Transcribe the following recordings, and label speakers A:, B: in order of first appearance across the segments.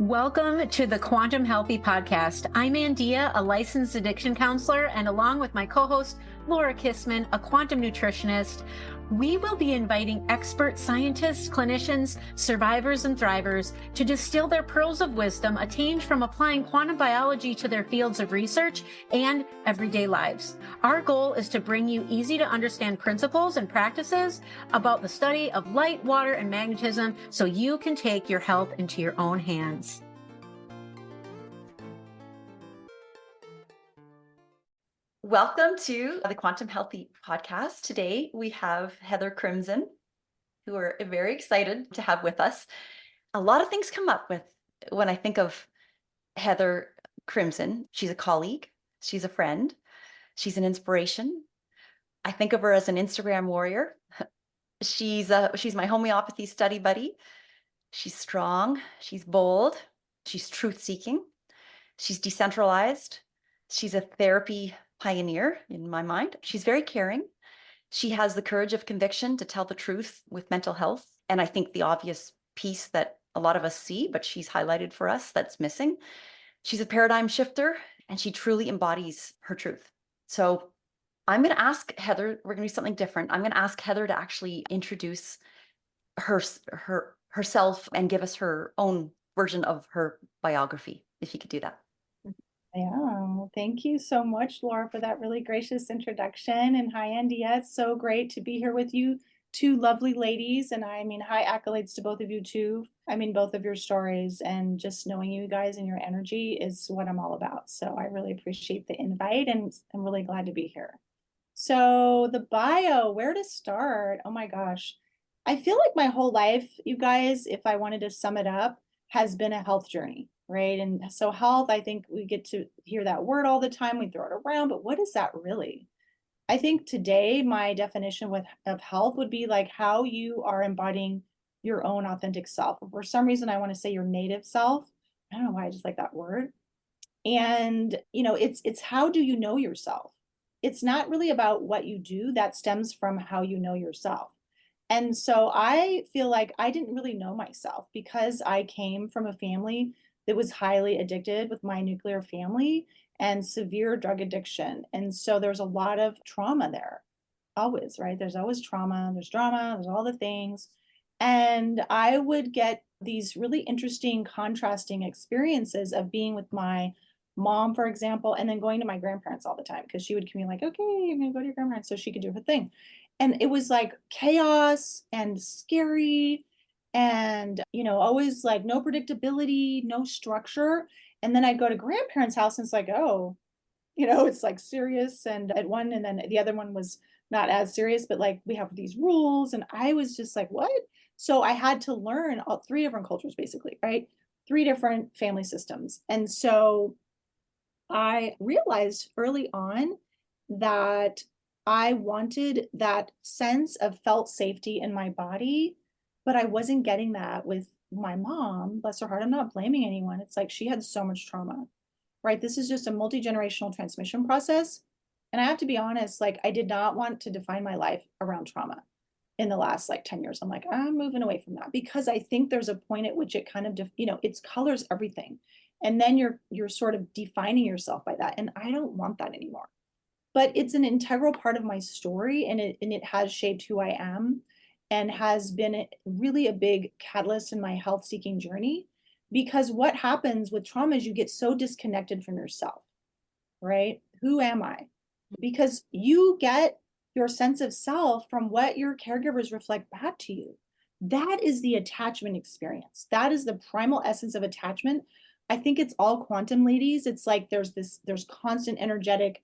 A: Welcome to the Quantum Healthy Podcast. I'm Andeea, a licensed addiction counselor, and along with my co-host, Laura Kissmann, a quantum nutritionist, we will be inviting expert scientists, clinicians, survivors, and thrivers to distill their pearls of wisdom attained from applying quantum biology to their fields of research and everyday lives. Our goal is to bring you easy to understand principles and practices about the study of light, water, and magnetism so you can take your health into your own hands.
B: Welcome to the Quantum Healthy Podcast. Today we have Heather Crimson, who we're very excited to have with us. A lot of things come up with when I think of Heather Crimson. She's a colleague, she's a friend, she's an inspiration. I think of her as an Instagram warrior. She's my homeopathy study buddy. She's strong, she's bold, she's truth-seeking, she's decentralized, she's a therapy pioneer in my mind. She's very caring. She has the courage of conviction to tell the truth with mental health. And I think the obvious piece that a lot of us see, but she's highlighted for us that's missing. She's a paradigm shifter and she truly embodies her truth. So I'm going to ask Heather, we're going to do something different. I'm going to ask Heather to actually introduce herself and give us her own version of her biography, if you could do that.
C: Yeah, thank you so much, Laura, for that really gracious introduction. And hi, Andeea. It's so great to be here with you, two lovely ladies. And I mean, high accolades to both of you too. I mean, both of your stories and just knowing you guys and your energy is what I'm all about. So I really appreciate the invite and I'm really glad to be here. So the bio, where to start? Oh my gosh. I feel like my whole life, you guys, if I wanted to sum it up, has been a health journey. Right. And so health, I think we get to hear that word all the time. We throw it around, but what is that really? I think today my definition of health would be like how you are embodying your own authentic self. For some reason, I want to say your native self. I don't know why I just like that word. And, it's how do you know yourself? It's not really about what you do. That stems from how you know yourself. And so I feel like I didn't really know myself because I came from a family that was highly addicted with my nuclear family and severe drug addiction. And so there's a lot of trauma there, always, right? There's always trauma, there's drama, there's all the things. And I would get these really interesting contrasting experiences of being with my mom, for example, and then going to my grandparents all the time because she would communicate like, okay, you're gonna go to your grandparents so she could do her thing. And it was like chaos and scary and always like no predictability, no structure. And then I'd go to grandparents' house and it's like, oh, it's like serious and at one, and then the other one was not as serious, but like we have these rules. And I was just like, what? So I had to learn all three different cultures, basically, right? Three different family systems. And so I realized early on that I wanted that sense of felt safety in my body, but I wasn't getting that with my mom. Bless her heart. I'm not blaming anyone. It's like she had so much trauma, right? This is just a multi-generational transmission process. And I have to be honest, like I did not want to define my life around trauma in the last like 10 years. I'm like, I'm moving away from that because I think there's a point at which it kind of, it colors everything. And then you're sort of defining yourself by that. And I don't want that anymore. But it's an integral part of my story and it has shaped who I am and has been really a big catalyst in my health seeking journey. Because what happens with trauma is you get so disconnected from yourself, right? Who am I? Because you get your sense of self from what your caregivers reflect back to you. That is the attachment experience. That is the primal essence of attachment. I think it's all quantum, ladies. It's like there's constant energetic,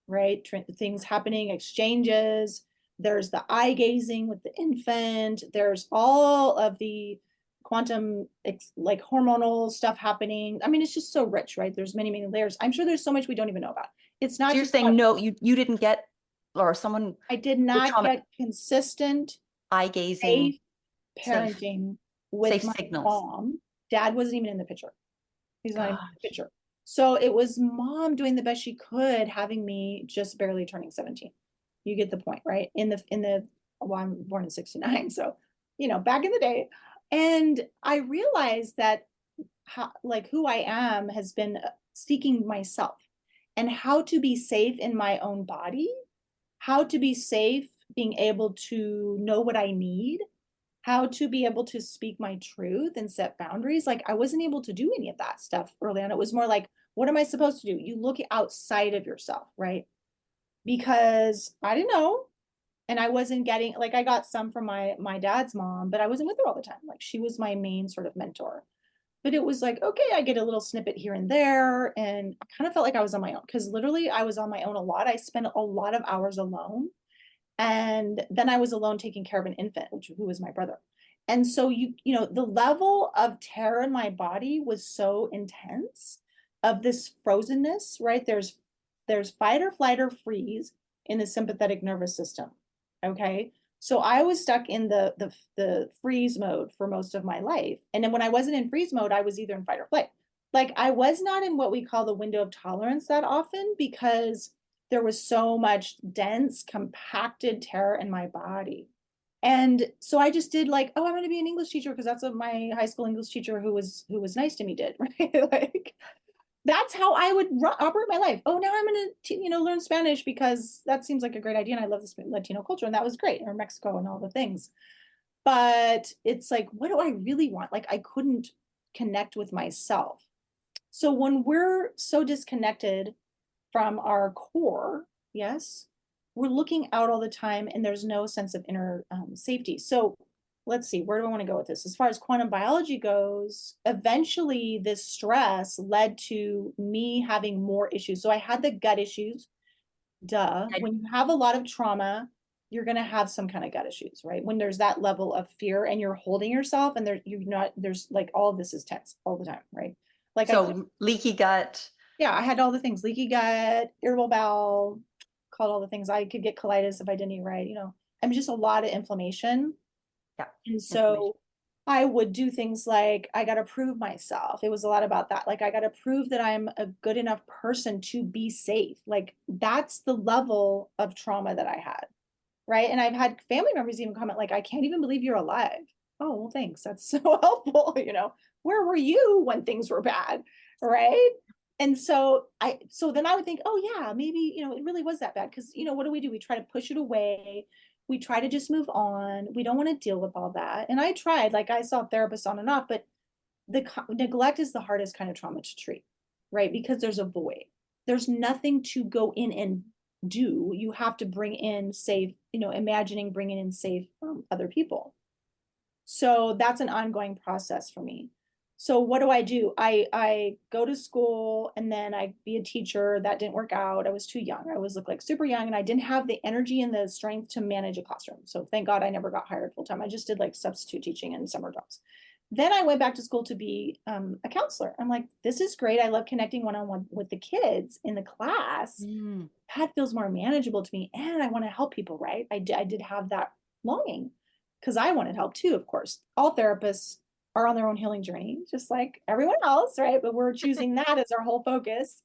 C: right? Things happening, exchanges. There's the eye gazing with the infant. There's all of the quantum like hormonal stuff happening. I mean, it's just so rich, right? There's many, many layers. I'm sure there's so much we don't even know about. It's not
B: So you're
C: just
B: saying no, you didn't get, or someone
C: I did not get consistent
B: eye gazing,
C: safe parenting with
B: safe
C: my
B: signals.
C: mom. Dad wasn't even in the picture. He's not even in the picture. So it was mom doing the best she could, having me just barely turning 17. You get the point, right? Well, I'm born in 69. So, back in the day. And I realized that like who I am has been seeking myself and how to be safe in my own body, how to be safe being able to know what I need, how to be able to speak my truth and set boundaries. Like I wasn't able to do any of that stuff early on. It was more like, what am I supposed to do? You look outside of yourself, right? Because I didn't know. And I wasn't getting, like, I got some from my dad's mom, but I wasn't with her all the time. Like she was my main sort of mentor. But it was like, okay, I get a little snippet here and there. And I kind of felt like I was on my own because literally I was on my own a lot. I spent a lot of hours alone. And then I was alone taking care of an infant, who was my brother. And so the level of terror in my body was so intense of this frozenness, right? There's fight or flight or freeze in the sympathetic nervous system. Okay. So I was stuck in the freeze mode for most of my life. And then when I wasn't in freeze mode, I was either in fight or flight. Like I was not in what we call the window of tolerance that often because there was so much dense, compacted terror in my body. And so I just did like, oh, I'm going to be an English teacher because that's what my high school English teacher who was nice to me did, right? Like that's how I would operate my life. Oh, now I'm going to, learn Spanish because that seems like a great idea. And I love this Latino culture. And that was great. Or Mexico and all the things. But it's like, what do I really want? Like I couldn't connect with myself. So when we're so disconnected from our core, yes, we're looking out all the time and there's no sense of inner safety. So let's see, where do I want to go with this? As far as quantum biology goes, eventually this stress led to me having more issues. So I had the gut issues. Duh. When you have a lot of trauma, you're going to have some kind of gut issues, right? When there's that level of fear and you're holding yourself and there's like all of this is tense all the time, right? Like
B: so leaky gut.
C: Yeah, I had all the things, leaky gut, irritable bowel, called all the things. I could get colitis if I didn't eat right, I'm just a lot of inflammation.
B: Yeah.
C: And so I would do things like, I got to prove myself. It was a lot about that. Like, I got to prove that I'm a good enough person to be safe. Like, that's the level of trauma that I had. Right. And I've had family members even comment, like, I can't even believe you're alive. Oh, well, thanks. That's so helpful. Where were you when things were bad? Right. And so then I would think, oh yeah, maybe, it really was that bad. Cause what do? We try to push it away. We try to just move on. We don't want to deal with all that. And I tried, like I saw therapists on and off, but the neglect is the hardest kind of trauma to treat, right? Because there's a void. There's nothing to go in and do. You have to bring in safe, imagining bringing in safe other people. So that's an ongoing process for me. So what do? I go to school and then I be a teacher. That didn't work out. I was too young. I looked like super young and I didn't have the energy and the strength to manage a classroom. So thank God I never got hired full time. I just did like substitute teaching and summer jobs. Then I went back to school to be a counselor. I'm like, this is great. I love connecting one-on-one with the kids in the class. That feels more manageable to me. And I want to help people, right? I did have that longing because I wanted help too, of course. All therapists are on their own healing journey, just like everyone else, right? But we're choosing that as our whole focus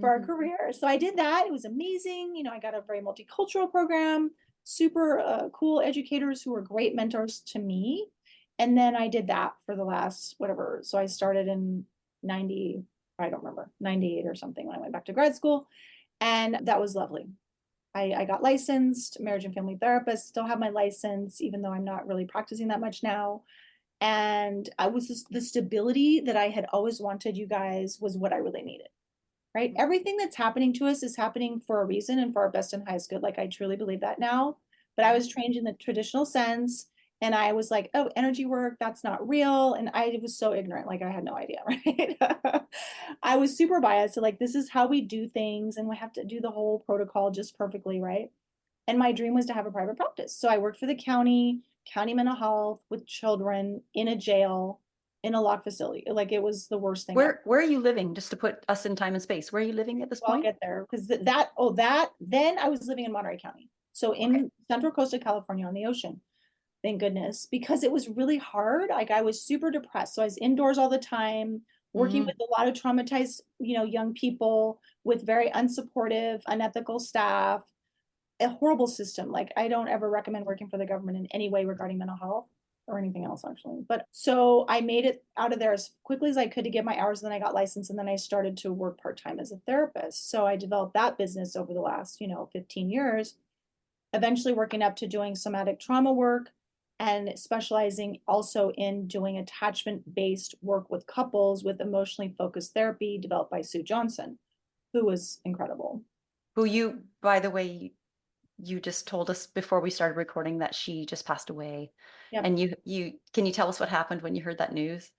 C: for our career. So I did that. It was amazing. I got a very multicultural program, super cool educators who were great mentors to me. And then I did that for the last whatever. So I started in 90, I don't remember, 98 or something when I went back to grad school. And that was lovely. I got licensed, marriage and family therapist, still have my license, even though I'm not really practicing that much now. And the stability that I had always wanted, you guys, was what I really needed, right? Everything that's happening to us is happening for a reason and for our best and highest good. Like I truly believe that now, but I was trained in the traditional sense. And I was like, oh, energy work, that's not real. And I was so ignorant, like I had no idea, right? I was super biased. So like, this is how we do things. And we have to do the whole protocol just perfectly, right? And my dream was to have a private practice. So I worked for the county mental health with children in a jail, in a locked facility. Like it was the worst thing.
B: Where are you living? Just to put us in time and space. Where are you living at this point?
C: I'll get there because then I was living in Monterey County. So in Central Coast of California on the ocean. Thank goodness, because it was really hard. Like I was super depressed. So I was indoors all the time, working with a lot of traumatized, young people with very unsupportive, unethical staff, a horrible system. Like I don't ever recommend working for the government in any way regarding mental health. or anything else actually. But so I made it out of there as quickly as I could to get my hours. And then I got licensed, and then I started to work part-time as a therapist. So I developed that business over the last, 15 years, eventually working up to doing somatic trauma work and specializing also in doing attachment-based work with couples with emotionally focused therapy developed by Sue Johnson, who was incredible.
B: Who you, by the way, you just told us before we started recording that she just passed away.
C: Yep.
B: And you can you tell us what happened when you heard that news?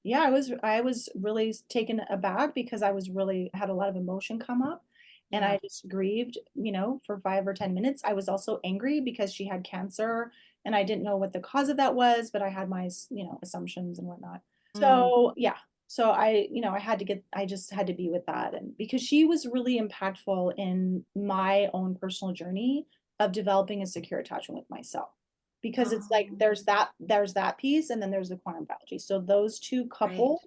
C: Yeah, I was really taken aback because I was really had a lot of emotion come up, and
B: Yeah.
C: I just grieved, for 5 or 10 minutes. I was also angry because she had cancer, and I didn't know what the cause of that was, but I had my, assumptions and whatnot.
B: Mm,
C: So yeah, so I just had to be with that, and because she was really impactful in my own personal journey of developing a secure attachment with myself, because it's like
B: oh,
C: there's that piece, and then there's the quantum biology. So those two
B: right.
C: couple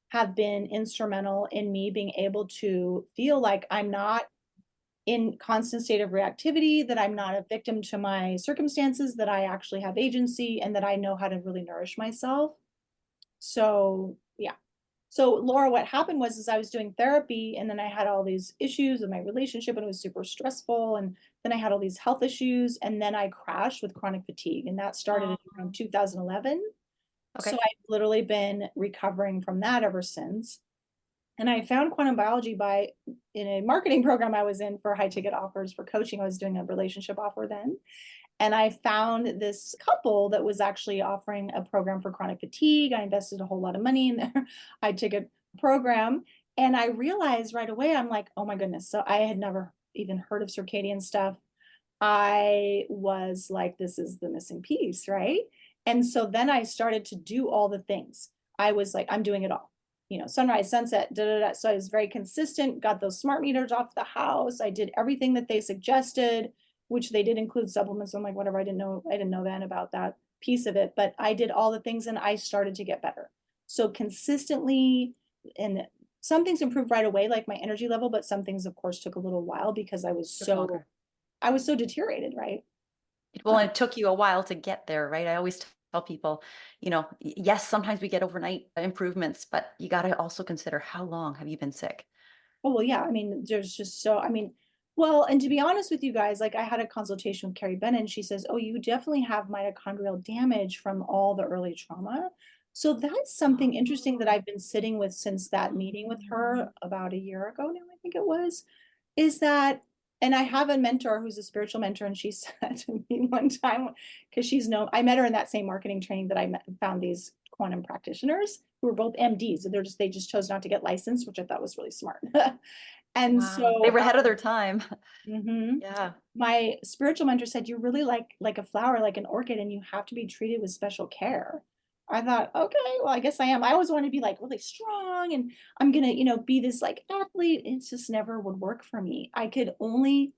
C: have been instrumental in me being able to feel like I'm not in constant state of reactivity, that I'm not a victim to my circumstances, that I actually have agency, and that I know how to really nourish myself. So yeah. So Laura, what happened was is I was doing therapy, and then I had all these issues with my relationship, and it was super stressful. And then I had all these health issues, and then I crashed with chronic fatigue, and that started
B: Oh,
C: in around 2011. So
B: okay.
C: I've literally been recovering from that ever since. And I found quantum biology in a marketing program I was in for high ticket offers for coaching. I was doing a relationship offer then. And I found this couple that was actually offering a program for chronic fatigue. I invested a whole lot of money in their high ticket program. And I realized right away, I'm like, oh my goodness. So I had never even heard of circadian stuff. I was like, this is the missing piece, right? And so then I started to do all the things. I was like, I'm doing it all, sunrise, sunset, da da da. So I was very consistent, got those smart meters off the house. I did everything that they suggested, which they did include supplements. I'm like, whatever, I didn't know then about that piece of it, but I did all the things, and I started to get better. So consistently, and some things improved right away, like my energy level, but some things, of course, took a little while because
B: Took longer.
C: I was so deteriorated, right?
B: Well, and it took you a while to get there, right? I always tell people, yes, sometimes we get overnight improvements, but you got to also consider how long have you been sick?
C: Oh, well, yeah. I mean, there's just so, I mean, well, and to be honest with you guys, like I had a consultation with Carrie Bennett, and she says, oh, you definitely have mitochondrial damage from all the early trauma. So that's something interesting that
B: Oh.
C: I've been sitting with since that meeting with her about a year ago now, I think it was, is that, and I have a mentor who's a spiritual mentor, and she said to me one time, because I met her in that same marketing training that found these quantum practitioners who were both MDs. And they just chose not to get licensed, which I thought was really smart. And
B: Wow. They
C: so
B: were ahead of their time.
C: mhm,
B: Yeah.
C: my spiritual mentor said, you're really like a flower, like an orchid, and you have to be treated with special care. I thought, okay, well, I guess I am. I always wanted to be like really strong, and I'm gonna, be this like athlete. It just never would work for me. I could only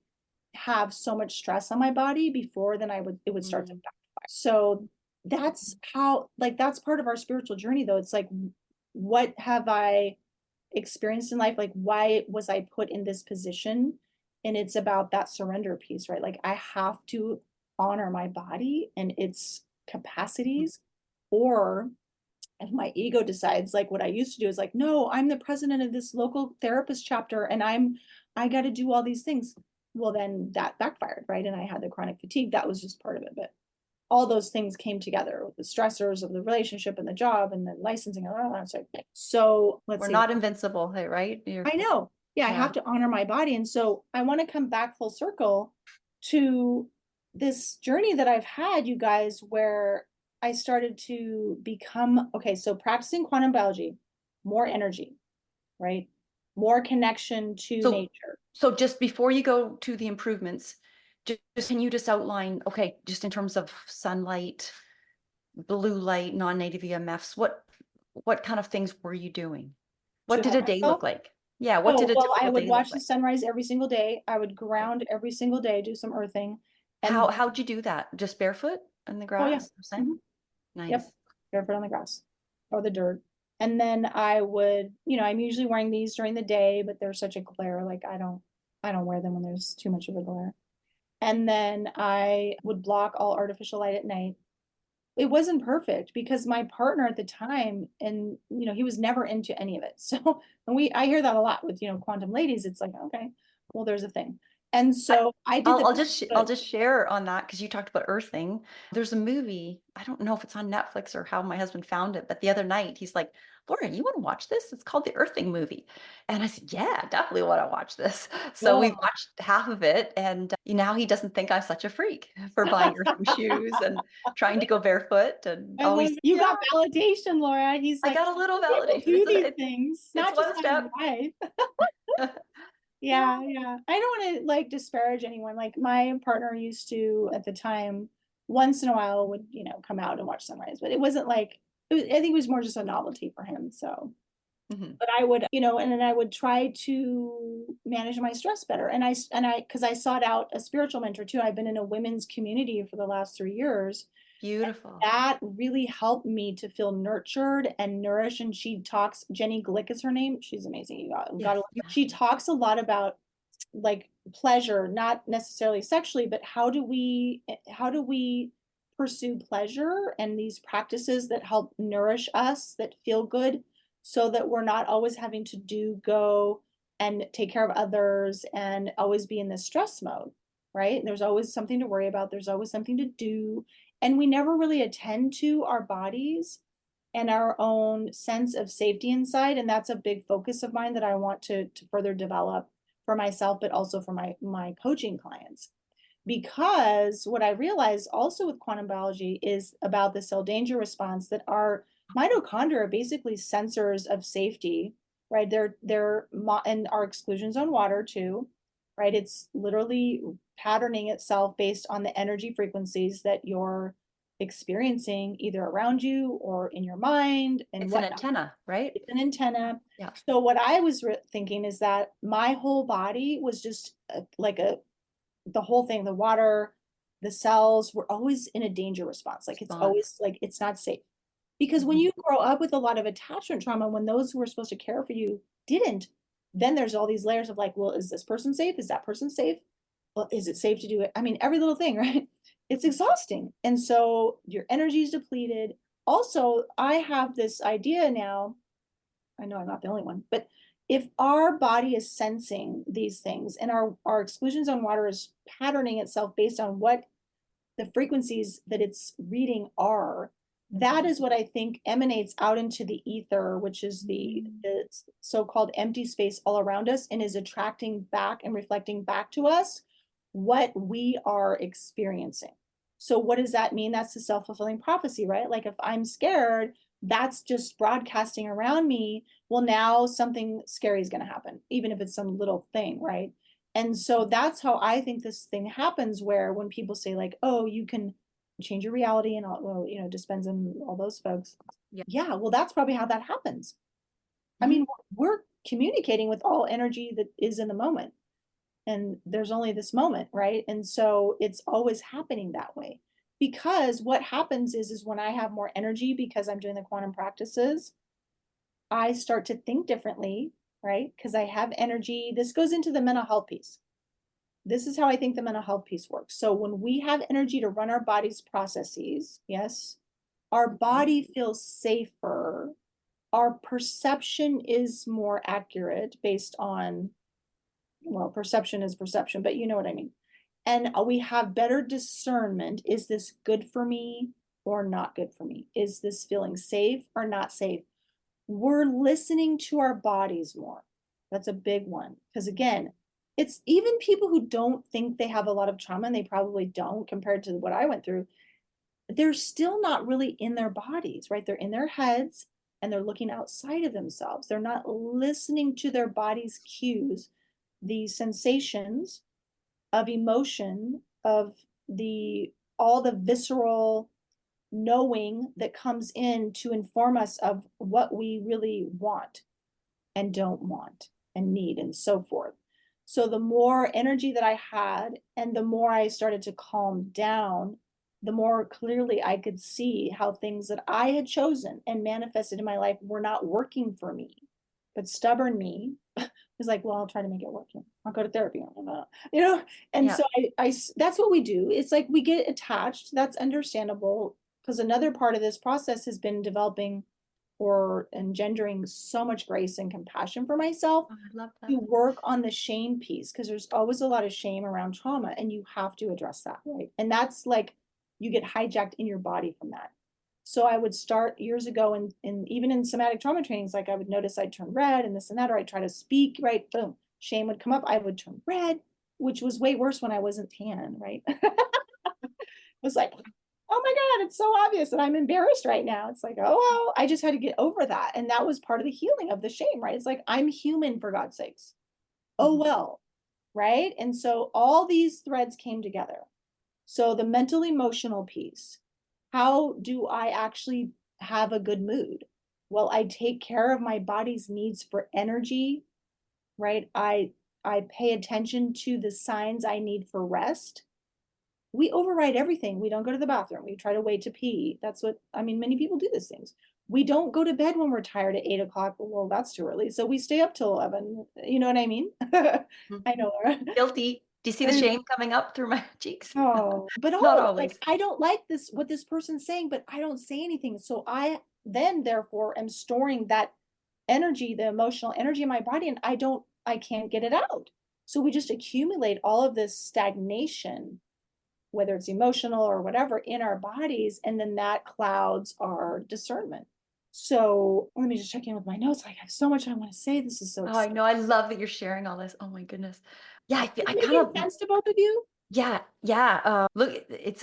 C: have so much stress on my body before then it would start to
B: Mm.
C: backfire. So that's how, like, that's part of our spiritual journey though. It's like, what have I experienced in life? Like, why was I put in this position? And it's about that surrender piece, right? Like, I have to honor my body and its capacities, or if my ego decides, like what I used to do is like, no, I'm the president of this local therapist chapter, and I got to do all these things. Well, then that backfired, right? And I had the chronic fatigue. That was just part of it. But all those things came together with the stressors of the relationship and the job and the licensing. So let's
B: We're
C: see.
B: not invincible, hey, right?
C: I know. Yeah, I
B: Yeah.
C: have to honor my body. And so I want to come back full circle to this journey that I've had, you guys, where I started to become okay. So practicing quantum biology, more energy, right? More connection to
B: So,
C: nature.
B: so just before you go to the improvements, just can you just outline, okay, just in terms of sunlight, blue light, non-native EMFs, what kind of things were you doing? What
C: To
B: did
C: help
B: a day
C: myself.
B: look like? Yeah, what
C: Oh,
B: did a
C: well, I
B: typical
C: would
B: day look
C: watch the
B: like?
C: sunrise every single day. I would
B: Okay.
C: ground every single day, do some earthing. And
B: How'd you do that? Just barefoot in the
C: oh yeah.
B: grass? Same?
C: Mhm. Yep.
B: Nice.
C: Barefoot on the grass or the dirt. And then I would, I'm usually wearing these during the day, but there's such a glare. Like I don't wear them when there's too much of a glare. And then I would block all artificial light at night. it wasn't perfect because my partner at the time, and he was never into any of it. So, and I hear that a lot with, quantum ladies. It's like, okay, well, there's a thing. And so I did
B: I'll
C: the,
B: I'll just share on that because you talked about earthing. There's a movie, I don't know if it's on Netflix or how my husband found it, but the other night he's like, Laura, you want to watch this? It's called the Earthing movie. And I said, yeah, definitely want to watch this. So we
C: oh.
B: watched half of it, and now he doesn't think I'm such a freak for buying earthing shoes and trying to go barefoot and
C: I love
B: always,
C: it. You
B: yeah,
C: got validation, Laura. He's
B: I
C: like,
B: got a little
C: people
B: validation.
C: do these things,
B: It's
C: not just
B: one
C: my
B: step.
C: wife.
B: Yeah.
C: Yeah. I don't want to like disparage anyone. Like my partner used to at the time, once in a while would, come out and watch sunrise, but it wasn't like, I think it was more just a novelty for him. So,
B: Mhm.
C: but I would, and then I would try to manage my stress better. Because I sought out a spiritual mentor too. I've been in a women's community for the last 3 years.
B: Beautiful.
C: That really helped me to feel nurtured and nourished. And Jenny Glick is her name. She's amazing.
B: Yes.
C: She talks a lot about like pleasure, not necessarily sexually, but how do we pursue pleasure and these practices that help nourish us, that feel good, so that we're not always having to go and take care of others and always be in this stress mode, right? There's always something to worry about. There's always something to do. And we never really attend to our bodies and our own sense of safety inside. And that's a big focus of mine that I want to further develop for myself, but also for my coaching clients. Because what I realized also with quantum biology is about the cell danger response, that our mitochondria are basically sensors of safety, right? And our exclusions on water too, right? It's literally patterning itself based on the energy frequencies that you're experiencing either around you or in your mind and
B: It's an
C: whatnot.
B: antenna, right?
C: It's an antenna.
B: Yeah.
C: So what I was thinking is that my whole body was just the whole thing, the water, the cells were always in a danger response. Like it's always like it's not safe. Because when
B: Mhm.
C: you grow up with a lot of attachment trauma, when those who were supposed to care for you didn't, then there's all these layers of like, well, is this person safe? Is that person safe? Well, is it safe to do it? I mean, every little thing, right? It's exhausting. And so your energy is depleted. Also, I have this idea now. I know I'm not the only one, but if our body is sensing these things and our exclusion zone water is patterning itself based on what the frequencies that it's reading are, that is what I think emanates out into the ether, which is the so-called empty space all around us, and is attracting back and reflecting back to us what we are experiencing. So what does that mean? That's the self-fulfilling prophecy, right? Like if I'm scared, that's just broadcasting around me. Well, now something scary is going to happen, even if it's some little thing, right? And so that's how I think this thing happens, where when people say like, oh, you can change your reality and all, well, Dispenza and all those folks.
B: Yeah.
C: Yeah, well, that's probably how that happens. I mean, we're communicating with all energy that is in the moment. And there's only this moment, right? And so it's always happening that way. Because what happens is when I have more energy because I'm doing the quantum practices, I start to think differently, right? Because I have energy. This goes into the mental health piece. This is how I think the mental health piece works. So when we have energy to run our body's processes, yes, our body feels safer. Our perception is more accurate based on, well, perception is perception, but you know what I mean. And we have better discernment. Is this good for me or not good for me? Is this feeling safe or not safe? We're listening to our bodies more. That's a big one. Because again, it's even people who don't think they have a lot of trauma, and they probably don't compared to what I went through, they're still not really in their bodies, right? They're in their heads and they're looking outside of themselves. They're not listening to their body's cues, the sensations of emotion, of all the visceral knowing that comes in to inform us of what we really want and don't want and need and so forth. So the more energy that I had and the more I started to calm down, the more clearly I could see how things that I had chosen and manifested in my life were not working for me. But stubborn me was like, well, I'll try to make it work. I'll go to therapy. And
B: Yeah.
C: so I that's what we do. It's like we get attached. That's understandable. because another part of this process has been developing or engendering so much grace and compassion for myself
B: Oh, I love
C: to
B: that.
C: work on the shame piece, because there's always a lot of shame around trauma and you have to address that, right? And that's like you get hijacked in your body from that. So I would start years ago and even in somatic trauma trainings, like I would notice I'd turn red and this and that, or I'd try to speak, right? Boom, shame would come up. I would turn red, which was way worse when I wasn't tan, right? It was like, oh my God, it's so obvious and I'm embarrassed right now. It's like, oh, well, I just had to get over that. And that was part of the healing of the shame, right? It's like, I'm human for God's sakes. Oh,
B: Mhm.
C: well, right? And so all these threads came together. So the mental emotional piece, how do I actually have a good mood? Well, I take care of my body's needs for energy, right? I pay attention to the signs I need for rest. We override everything. We don't go to the bathroom. We try to wait to pee. That's what, I mean, many people do these things. We don't go to bed when we're tired at 8 o'clock. Well, that's too early. So we stay up till 11. You know what I mean?
B: Mhm.
C: I know, Laura.
B: Guilty. Do you see the shame coming up through my cheeks?
C: Oh, but
B: Not
C: all like
B: always.
C: I don't like this what this person's saying, but I don't say anything. So I then therefore am storing that energy, the emotional energy in my body, and I can't get it out. So we just accumulate all of this stagnation, whether it's emotional or whatever, in our bodies, and then that clouds our discernment. So let me just check in with my notes. Like I have so much I want to say. This is so
B: Oh, I
C: exciting.
B: know. I love that you're sharing all this. Oh my goodness. Yeah,
C: Is
B: I
C: it
B: kind
C: making
B: of,
C: sense to both of you?
B: yeah, yeah. Look, it's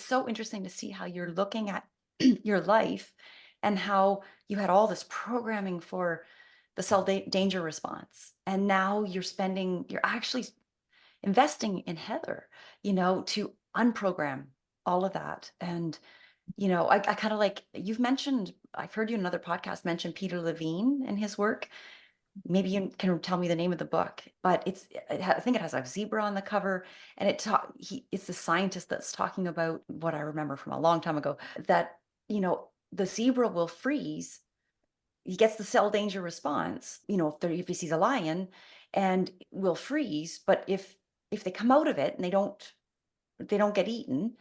B: so interesting to see how you're looking at your life and how you had all this programming for the danger response. And now you're actually investing in Heather, to unprogram all of that. And, I kind of like you've mentioned, I've heard you in another podcast mention Peter Levine and his work. Maybe you can tell me the name of the book, but I think it has a zebra on the cover, and it's the scientist that's talking about what I remember from a long time ago, that, the zebra will freeze. He gets the cell danger response, if he sees a lion, and will freeze. But if they come out of it and they don't get eaten,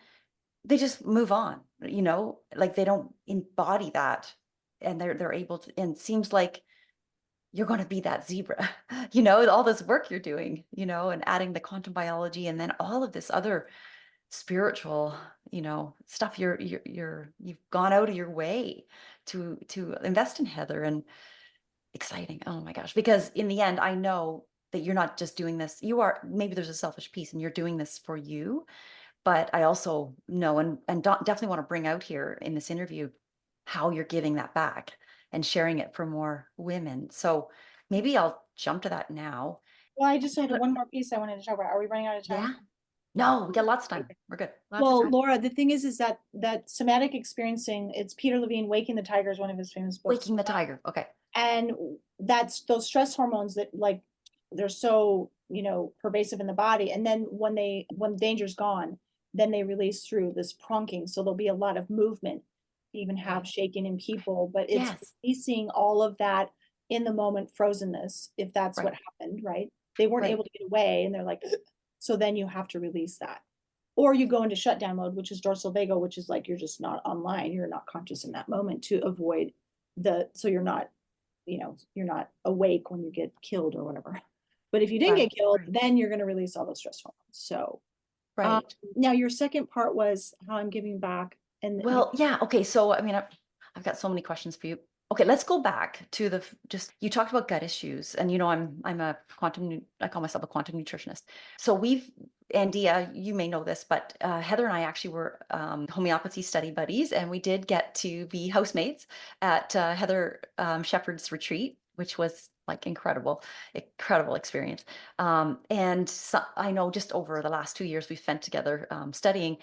B: they just move on, like they don't embody that, and they're able to, and it seems like you're going to be that zebra, all this work you're doing, and adding the quantum biology and then all of this other spiritual, stuff you've gone out of your way to invest in, Heather. And exciting. Oh my gosh. Because in the end, I know that you're not just doing this. Maybe there's a selfish piece and you're doing this for you, but I also know and definitely want to bring out here in this interview how you're giving that back and sharing it for more women. So maybe I'll jump to that now.
C: Well, I just had
B: But
C: one more piece I wanted to talk about. Are we running out of time?
B: yeah, no, we got lots of time. We're good. Lots of
C: Well,
B: time.
C: Laura, the thing is that somatic experiencing, it's Peter Levine, Waking the Tiger is one of his famous books.
B: Waking the tiger. Okay.
C: And that's those stress hormones that like they're so, pervasive in the body. And then when danger's gone, then they release through this pronking. So there'll be a lot of movement, even have
B: Right.
C: shaking in people, but it's
B: Yes.
C: releasing all of that in the moment frozenness, if that's what
B: Right.
C: happened, right? They weren't
B: Right.
C: able to get away and they're like, so then you have to release that. Or you go into shutdown mode, which is dorsal vagal, which is like you're just not online, you're not conscious in that moment to avoid so you're not awake when you get killed or whatever. But if you didn't
B: Right.
C: get killed,
B: Right.
C: then you're going to release all those stress hormones. So
B: Right.
C: now your second part was how I'm giving back, and
B: Well, yeah. Okay. So, I mean, I've got so many questions for you. Okay, let's go back to just you talked about gut issues, and I'm a I call myself a quantum nutritionist. So Andeea, you may know this, but Heather and I actually were homeopathy study buddies, and we did get to be housemates at Heather Shepherd's retreat, which was like incredible experience. And so, I know just over the last 2 years we've spent together studying.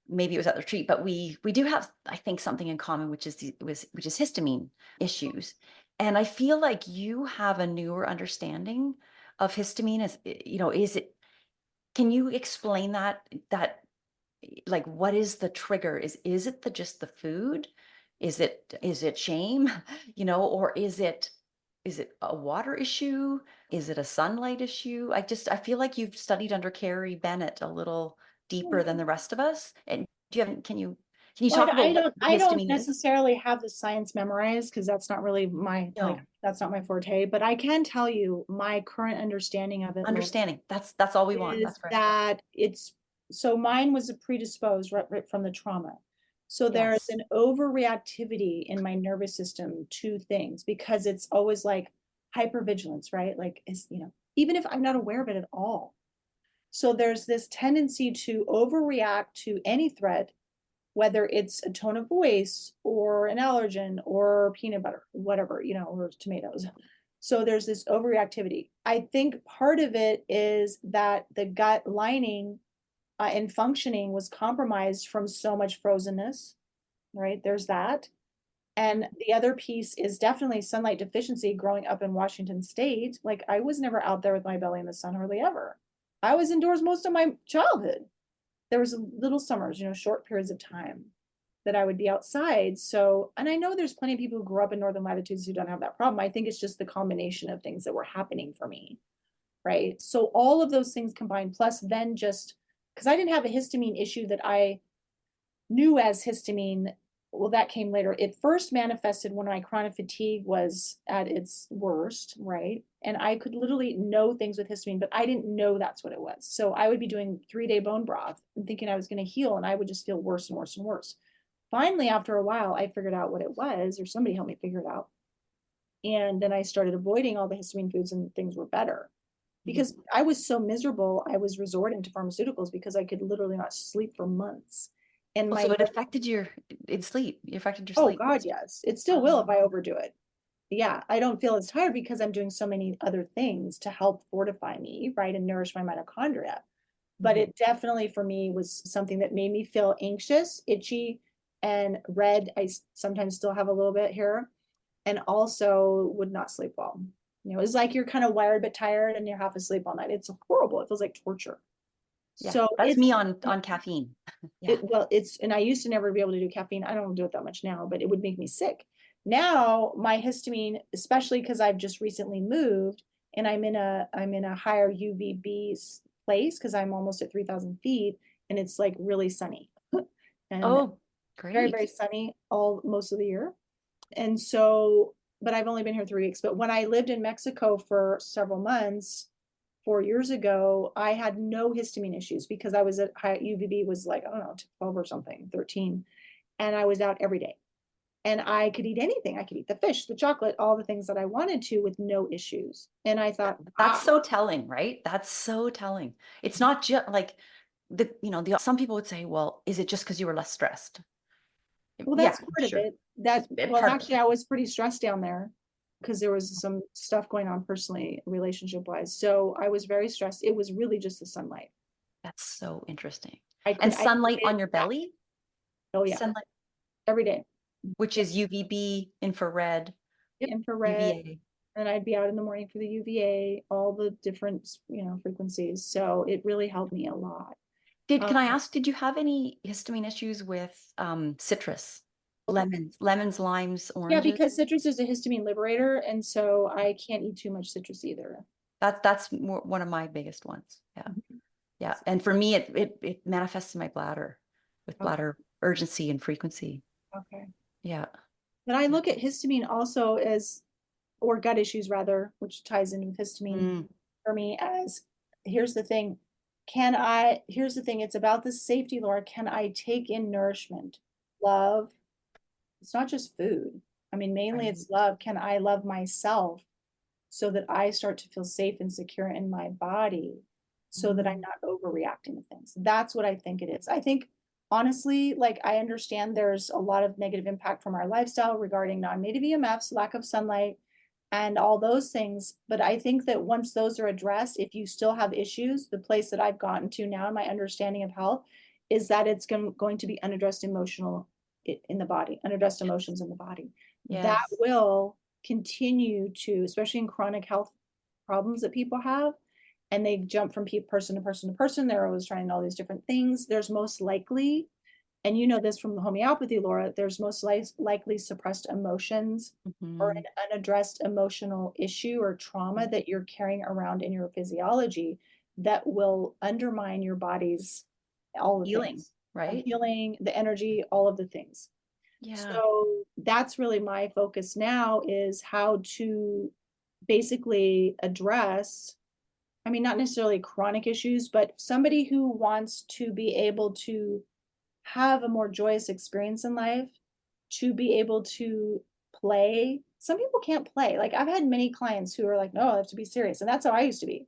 B: Maybe it was at the retreat, but we do have, I think, something in common, which is histamine issues. And I feel like you have a newer understanding of histamine. Is it, can you explain that like what is the trigger? Is it just the food? Is it shame? Or is it a water issue? Is it a sunlight issue? I feel like you've studied under Carrie Bennett a little deeper than the rest of us. And can you Can you
C: Well,
B: talk about what
C: I don't
B: histamine is?
C: necessarily have the science memorized because that's not really my,
B: No.
C: that's not my forte, but I can tell you my current understanding of it, Laura,
B: Understanding. That's all we want.
C: is
B: That's right.
C: that it's, so mine was a predisposed right from the trauma. So there's
B: Yes.
C: an overreactivity in my nervous system to things because it's always like hypervigilance, right? Like, is, even if I'm not aware of it at all. So there's this tendency to overreact to any threat, whether it's a tone of voice or an allergen or peanut butter, whatever, or tomatoes. So there's this overreactivity. I think part of it is that the gut lining and functioning was compromised from so much frozenness, right? There's that. And the other piece is definitely sunlight deficiency growing up in Washington State. Like I was never out there with my belly in the sun hardly ever. I was indoors most of my childhood. There was little summers, short periods of time that I would be outside. So, and I know there's plenty of people who grew up in northern latitudes who don't have that problem. I think it's just the combination of things that were happening for me, right? So all of those things combined, plus then just because I didn't have a histamine issue that I knew as histamine. Well, that came later. It first manifested when my chronic fatigue was at its worst, right? And I could literally know things with histamine, but I didn't know that's what it was. So I would be doing 3-day bone broth and thinking I was going to heal, and I would just feel worse and worse and worse. Finally, after a while, I figured out what it was, or somebody helped me figure it out. And then I started avoiding all the histamine foods, and things were better. Because I was so miserable, I was resorting to pharmaceuticals because I could literally not sleep for months. And
B: Oh,
C: my,
B: so it affected your sleep. It affected your
C: oh
B: sleep.
C: God, yes, it still will if I overdo it. Yeah, I don't feel as tired because I'm doing so many other things to help fortify me, right, and nourish my mitochondria. But it definitely for me was something that made me feel anxious, itchy, and red. I sometimes still have a little bit here, and also would not sleep well. It's like you're kind of wired but tired and you're half asleep all night. It's horrible. It feels like torture.
B: Yeah,
C: So
B: that's
C: it's
B: me on caffeine. Yeah.
C: well, and I used to never be able to do caffeine. I don't do it that much now, but it would make me sick. Now my histamine, especially because I've just recently moved and I'm in a higher UVB place because I'm almost at 3,000 feet and it's like really sunny and
B: Oh,
C: very,
B: great.
C: very sunny most of the year. And so, but I've only been here 3 weeks. But when I lived in Mexico for several months, 4 years ago, I had no histamine issues because I was at high UVB was like, I don't know, 12 or something, 13. And I was out every day. And I could eat anything. I could eat the fish, the chocolate, all the things that I wanted to with no issues. And I thought,
B: That's so telling, right? That's so telling. It's not just like some people would say, well, is it just because you were less stressed?
C: well,
B: Yeah,
C: that's part of
B: sure.
C: it. That, well,
B: Part of
C: actually, I was pretty stressed down there because there was some stuff going on personally, relationship wise. So I was very stressed. It was really just the sunlight.
B: That's so interesting.
C: I
B: And sunlight
C: needed
B: on your
C: that.
B: belly,
C: Oh yeah,
B: sunlight,
C: every day.
B: which is UVB, infrared,
C: Infrared,
B: UVA.
C: and I'd be out in the morning for the UVA, all the different, frequencies. So it really helped me a lot.
B: Can I ask, did you have any histamine issues with citrus? Lemons, limes,
C: Yeah,
B: oranges?
C: because citrus is a histamine liberator, and so I can't eat too much citrus either.
B: That's one of my biggest ones. Yeah.
C: Mhm.
B: Yeah. And for me, it manifests in my bladder with
C: Okay.
B: bladder urgency and frequency.
C: Okay.
B: Yeah.
C: But I look at histamine also as, or gut issues rather, which ties in with histamine
B: Mm,
C: for me as, here's the thing. Here's the thing. It's about the safety, Laura. Can I take in nourishment, love? It's not just food. I mean, mainly
B: right.
C: it's love. Can I love myself so that I start to feel safe and secure in my body so that I'm
B: Mm,
C: not overreacting to things? That's what I think it is. I think honestly, like I understand there's a lot of negative impact from our lifestyle regarding non-native EMFs, lack of sunlight, and all those things. But I think that once those are addressed, if you still have issues, the place that I've gotten to now in my understanding of health is that it's going to be unaddressed emotional in the body, unaddressed emotions in the body. That
B: yes.
C: will continue to, especially in chronic health problems that people have, and they jump from person to person to person. They're always trying all these different things. There's most likely, and you know this from the homeopathy, Laura, there's most likely suppressed emotions or
B: Mhm.
C: an unaddressed emotional issue or trauma that you're carrying around in your physiology that will undermine your body's all the
B: Healing.
C: things.
B: right?
C: healing, the energy, all of the things.
B: Yeah.
C: So that's really my focus now, is how to basically address, I mean, not necessarily chronic issues, but somebody who wants to be able to have a more joyous experience in life, to be able to play. Some people can't play. Like, I've had many clients who are like, no, I have to be serious. And that's how I used to be.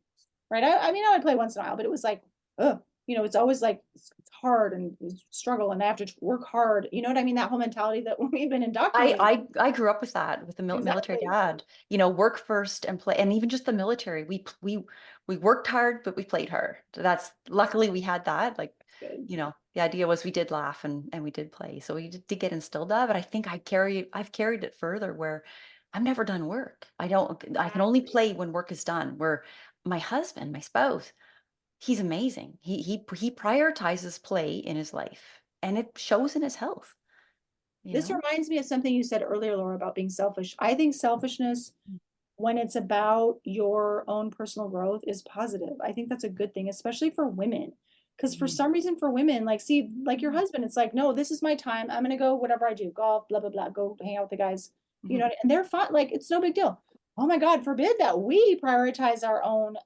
C: Right. I mean, I would play once in a while, but it was like, ugh, it's always like it's hard and it's struggle and I have to work hard. You know what I mean? That whole mentality that we've been indoctrinated.
B: I grew up with that, with the military
C: Exactly.
B: dad, work first and play. And even just the military, we worked hard, but we played hard. That's luckily we had that. Like,
C: Good.
B: the idea was we did laugh and we did play. So we did get instilled that, but I think I've carried it further where I've never done work. I can only play when work is done. Where my husband, my spouse, he's amazing. He prioritizes play in his life and it shows in his health, you
C: This
B: know?
C: reminds me of something you said earlier, Laura, about being selfish. I think selfishness, when it's about your own personal growth, is positive. I think that's a good thing, especially for women. Because for
B: Mhm.
C: some reason, for women, like, see, like your
B: Mhm.
C: husband, it's like, no, this is my time. I'm going to go, whatever I do, golf, blah, blah, blah, go hang out with the guys,
B: Mhm.
C: and they're fine. Like, it's no big deal. Oh my God, forbid that we prioritize our own,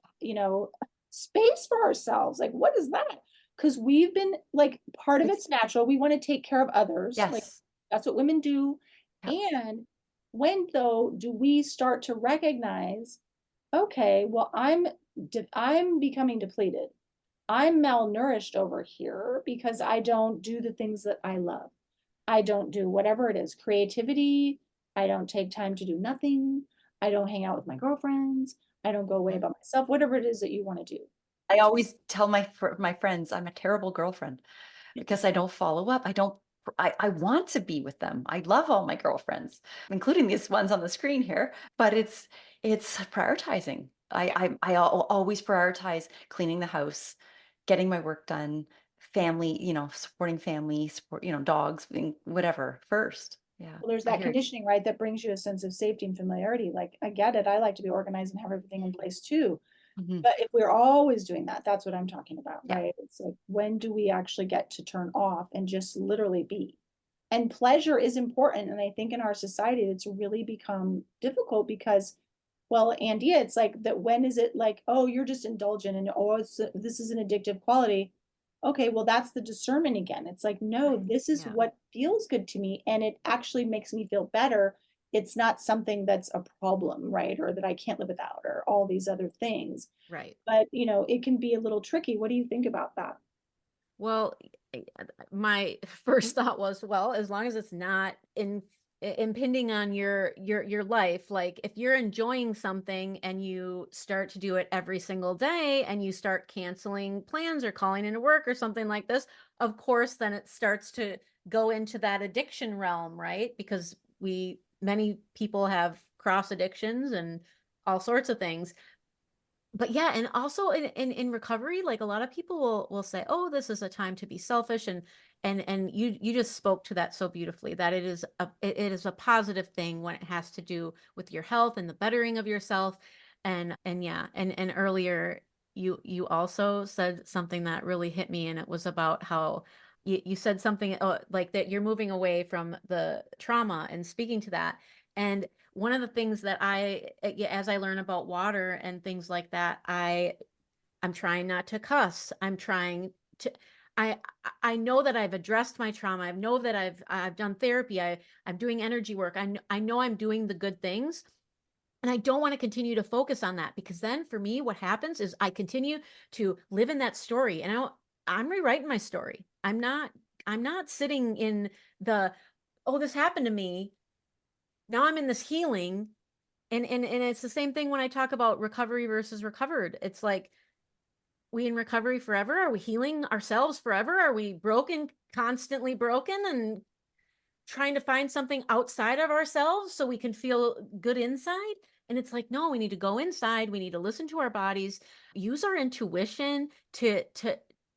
C: space for ourselves. Like, what is that? Because we've been like, part of
B: It's
C: it's natural. We want to take care of others. Like,
B: yes.
C: that's what women do.
B: Yep.
C: And when, though, do we start to recognize, okay, well, I'm becoming depleted. I'm malnourished over here because I don't do the things that I love. I don't do whatever it is, creativity. I don't take time to do nothing. I don't hang out with my girlfriends. I don't go away by myself, whatever it is that you want to do.
B: I always tell my friends I'm a terrible girlfriend because I don't follow up. I want to be with them. I love all my girlfriends, including these ones on the screen here, but it's prioritizing. Always prioritize cleaning the house, getting my work done, family, supporting family, support, dogs, whatever first. Yeah,
C: Well, there's
B: I
C: that
B: hear you.
C: conditioning, right? That brings you a sense of safety and familiarity. Like, I get it. I like to be organized and have everything in place too.
B: Mhm.
C: But if we're always doing that, that's what I'm talking about,
B: Yeah.
C: right? It's like, when do we actually get to turn off and just literally be? And pleasure is important. And I think in our society, it's really become difficult because, well, Andeea, it's like that. When is it like, oh, you're just indulgent and oh, this is an addictive quality? Okay, well, that's the discernment again. It's like, no,
B: Right.
C: this is
B: Yeah.
C: what feels good to me and it actually makes me feel better. It's not something that's a problem, right? Or that I can't live without, or all these other things.
A: Right.
C: But, it can be a little tricky. What do you think about that?
A: Well, my first thought was, well, as long as it's not impinging on your life, like if you're enjoying something and you start to do it every single day and you start canceling plans or calling into work or something like this, of course, then it starts to go into that addiction realm, right? Because many people have cross addictions and all sorts of things. But yeah, and also in recovery, like a lot of people will say, oh, this is a time to be selfish, and you just spoke to that so beautifully, that it is a positive thing when it has to do with your health and the bettering of yourself. And yeah, and earlier you also said something that really hit me, and it was about how you said something like that you're moving away from the trauma and speaking to that. And one of the things that as I learn about water and things like that, I'm trying not to cuss. I'm trying to, I, I know that I've addressed my trauma. I know that I've done therapy. I'm doing energy work. I know I'm doing the good things. And I don't want to continue to focus on that, because then for me, what happens is I continue to live in that story, and I'm rewriting my story. I'm not sitting in the, oh, this happened to me. Now I'm in this healing. And it's the same thing when I talk about recovery versus recovered. It's like, we in recovery forever? Are we healing ourselves forever? Are we broken, constantly broken, and trying to find something outside of ourselves so we can feel good inside? And it's like, no, we need to go inside. We need to listen to our bodies, use our intuition to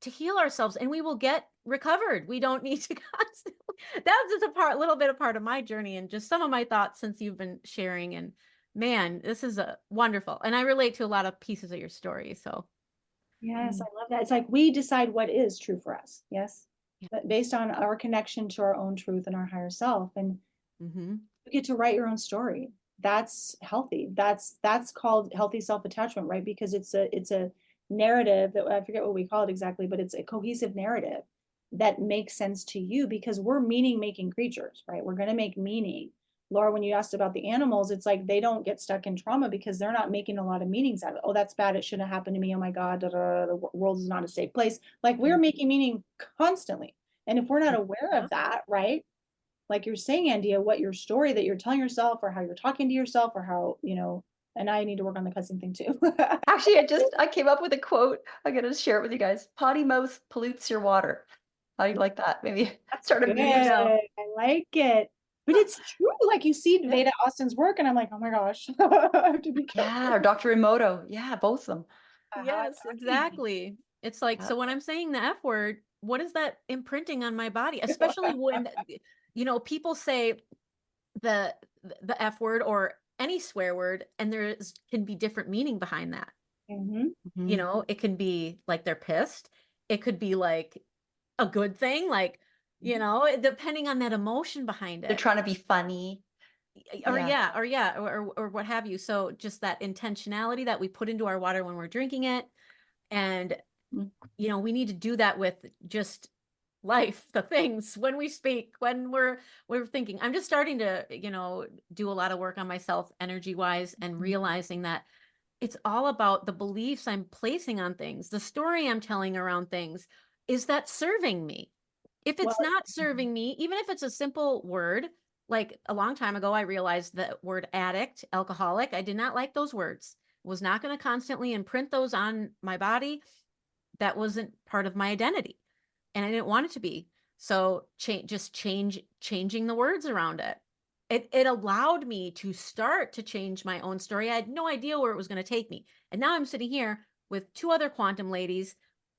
A: heal ourselves, and we will get recovered. We don't need to constantly. That's just a part of my journey, and just some of my thoughts since you've been sharing. And man, this is a wonderful, and I relate to a lot of pieces of your story. So
C: Yes,
B: Mm.
C: I love that. It's like we decide what is true for us. Yes. based on our connection to our own truth and our higher self. And
A: Mm-hmm.
C: you get to write your own story. That's healthy. That's called healthy self-attachment, right? Because it's a narrative that, I forget what we call it exactly, but it's a cohesive narrative that makes sense to you, because we're meaning making creatures, right? We're going to make meaning. Laura, when you asked about the animals, it's like they don't get stuck in trauma because they're not making a lot of meanings out of it. Oh, that's bad. It shouldn't have happened to me. Oh my God, the world is not a safe place. Like, we're making meaning constantly. And if we're not aware
A: Yeah.
C: of that, right? Like you're saying, Andeea, what your story that you're telling yourself, or how you're talking to yourself, or how, and I need to work on the cussing thing too.
B: Actually, I came up with a quote. I'm going to share it with you guys. Potty mouth pollutes your water. How do you like that? Maybe
C: That's
B: start a
C: good.
B: meme now.
C: I like it. But it's true. Like, you see
B: Yeah.
C: Veda Austin's work, and I'm like, oh my gosh, I have to be careful.
B: Yeah, or Dr. Emoto. Yeah, both of them.
A: Yes, exactly. It's like,
B: Yeah.
A: so when I'm saying the F word, what is that imprinting on my body? Especially when, people say the the F word or any swear word, and can be different meaning behind that.
C: Mhm.
A: It can be like they're pissed. It could be like a good thing, like, depending on that emotion behind
B: They're
A: it.
B: trying to be funny.
A: Or
B: Yeah.
A: yeah, or what have you. So just that intentionality that we put into our water when we're drinking it. And,
B: Mm.
A: we need to do that with just life, the things when we speak, when we're thinking. I'm just starting to, do a lot of work on myself energy wise, and realizing that it's all about the beliefs I'm placing on things, the story I'm telling around things. Is that serving me? If
C: Well,
A: it's not serving me, even if it's a simple word, like a long time ago, I realized the word addict, alcoholic, I did not like those words. Was not going to constantly imprint those on my body. That wasn't part of my identity, and I didn't want it to be. So changing the words around it. It allowed me to start to change my own story. I had no idea where it was going to take me. And now I'm sitting here with two other quantum ladies